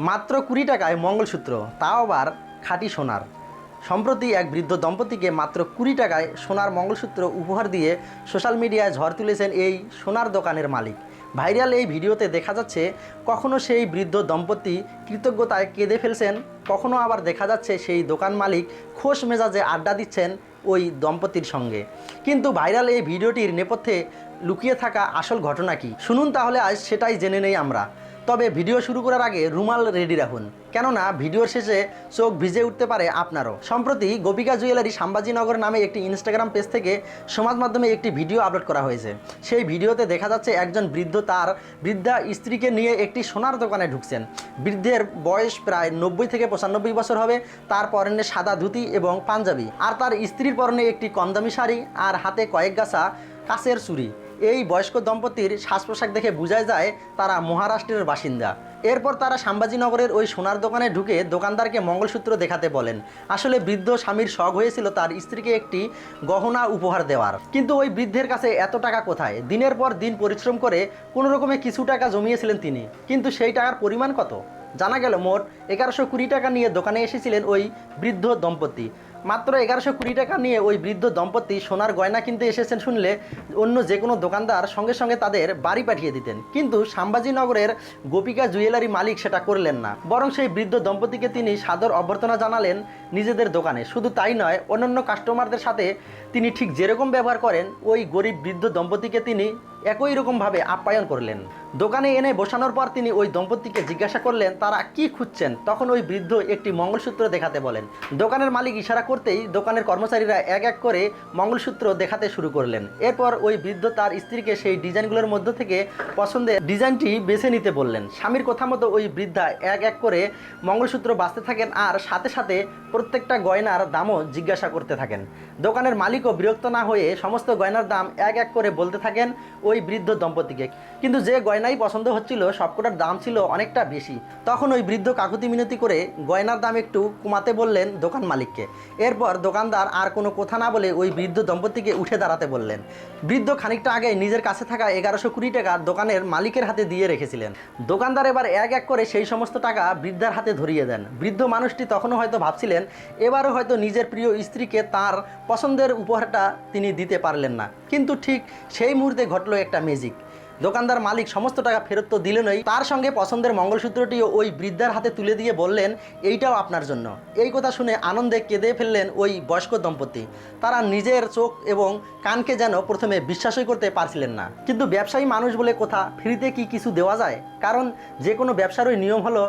মাত্র 20 টাকায় মঙ্গলসূত্র, তাও আবার খাঁটি সোনার। সম্প্রতি এক বৃদ্ধ দম্পতিকে মাত্র 20 টাকায় সোনার মঙ্গলসূত্র উপহার দিয়ে সোশ্যাল মিডিয়ায় ঝড় তুলেছেন এই সোনার দোকানের মালিক। ভাইরাল এই ভিডিওতে দেখা যাচ্ছে কখনো সেই বৃদ্ধ দম্পতি কৃতজ্ঞতায় কেঁদে ফেলছেন, কখনো আবার দেখা যাচ্ছে সেই দোকান মালিক খোশ মেজাজে আড্ডা দিচ্ছেন ওই দম্পতির সঙ্গে। কিন্তু ভাইরাল এই ভিডিওটির নেপথ্যে লুকিয়ে থাকা আসল ঘটনা কি, শুনুন তাহলে আজ সেটাই জেনে নেই আমরা। তবে ভিডিও শুরু করার আগে রুমাল রেডি রাখুন, কেননা ভিডিওর শেষে চোখ ভিজে উঠতে পারে আপনারও। সম্প্রতি গোপিকা জুয়েলারি শামবাজিনগর নামে একটি ইনস্টাগ্রাম পেজ থেকে সমাজ মাধ্যমে একটি ভিডিও আপলোড করা হয়েছে। সেই ভিডিওতে দেখা যাচ্ছে একজন বৃদ্ধ তার বৃদ্ধা স্ত্রীকে নিয়ে একটি সোনার দোকানে ঢুকছেন। বৃদ্ধের বয়স প্রায় 90 থেকে 95 বছর হবে। তার পরনে সাদা ধুতি এবং পাঞ্জাবি, আর তার স্ত্রীর পরনে একটি কমদামি শাড়ি আর হাতে কয়েক গাছা কাচের চুড়ি। এই বয়স্ক দম্পতির সাজ পোশাক দেখে বোঝা যায় তারা মহারাষ্ট্রের বাসিন্দা। এরপর তারা শামবাজিনগরের ওই সোনার দোকানে ঢুকে দোকানদারকে মঙ্গলসূত্র দেখাতে বলেন। আসলে বৃদ্ধ স্বামীর শখ হয়েছিল তার স্ত্রীকে একটি গহনা উপহার দেওয়ার, কিন্তু ওই বৃদ্ধের কাছে এত টাকা কোথায়। দিনের পর দিন পরিশ্রম করে কোনো রকমে কিছু টাকা জমিয়েছিলেন তিনি, কিন্তু সেই টাকার পরিমাণ কত জানা গেল মোট 1120 টাকা নিয়ে দোকানে এসেছিলেন ওই বৃদ্ধ দম্পতি। মাত্র 1120 টাকা নিয়ে ওই বৃদ্ধ দম্পতি সোনার গয়না কিনতে এসেছেন শুনলে অন্য যে কোনো দোকানদার সঙ্গে সঙ্গে তাদের বাড়ি পাঠিয়ে দিতেন, কিন্তু শামবাজিনগরের গোপিকা জুয়েলারি মালিক সেটা করলেন না, বরং সেই বৃদ্ধ দম্পতিকে তিনি সাদর অভ্যর্থনা জানালেন নিজেদের দোকানে। শুধু তাই নয়, অন্যান্য কাস্টমারদের সাথে তিনি ঠিক যেরকম ব্যবহার করেন ওই গরিব বৃদ্ধ দম্পতিকে তিনি একই রকমভাবে আপ্যায়ন করলেন। দোকানে এনে বসানোর পর তিনি ওই দম্পতিকে জিজ্ঞাসা করলেন তারা কি খুঁজছেন। তখন ওই বৃদ্ধ একটি মঙ্গলসূত্র দেখাতে বলেন। দোকানের মালিক ইশারা করতেই দোকানের কর্মচারীরা এক এক করে মঙ্গলসূত্র দেখাতে শুরু করলেন। এরপর ওই বৃদ্ধ তার স্ত্রীকে সেই ডিজাইনগুলোর মধ্য থেকে পছন্দের ডিজাইনটি বেছে নিতে বললেন। স্বামীর কথা মতো ওই বৃদ্ধা এক এক করে মঙ্গলসূত্র বাছতে থাকেন, আর সাথে সাথে প্রত্যেকটা গয়নার দামও জিজ্ঞাসা করতে থাকেন। দোকানের মালিকও বিরক্ত না হয়ে সমস্ত গয়নার দাম এক এক করে বলতে থাকেন ওই বৃদ্ধ দম্পতিকে, কিন্তু যে গয়নাই পছন্দ হচ্ছিল সবকটার দাম ছিল অনেকটা বেশি। তখন ওই বৃদ্ধ কাকুতি মিনতি করে গয়নার দাম একটু কমাতে বললেন দোকান মালিককে। এরপর দোকানদার আর কোনো কথা না বলে ওই বৃদ্ধ দম্পতিকে উঠে দাঁড়াতে বললেন। বৃদ্ধ খানিকটা আগে নিজের কাছে থাকা 1120 টাকা দোকানের মালিকের হাতে দিয়ে রেখেছিলেন। দোকানদার এবার এক এক করে সেই সমস্ত টাকা বৃদ্ধার হাতে ধরিয়ে দেন। বৃদ্ধ মানুষটি তখনও হয়তো ভাবছিলেন এবারও হয়তো নিজের প্রিয় স্ত্রীকে তার পছন্দের উপহারটা তিনি দিতে পারলেন না, কিন্তু ঠিক সেই মুহূর্তে ঘটলো একটা ম্যাজিক। দোকানদার মালিক সমস্ত টাকা ফেরত তো দিলেনই, তার সঙ্গে পছন্দের মঙ্গলসূত্রটিও ওই বৃদ্ধার হাতে তুলে দিয়ে বললেন এইটাও আপনার জন্য। এই কথা শুনে আনন্দে কেঁদে ফেললেন ওই বয়স্ক দম্পতি। তারা নিজের চোখ এবং কানকে যেন প্রথমে বিশ্বাসই করতে পারছিলেন না। কিন্তু ব্যবসায়ী মানুষ বলে কথা, ফ্রিতে কি কিছু দেওয়া যায়? কারণ যে কোনো ব্যবসারই নিয়ম হলো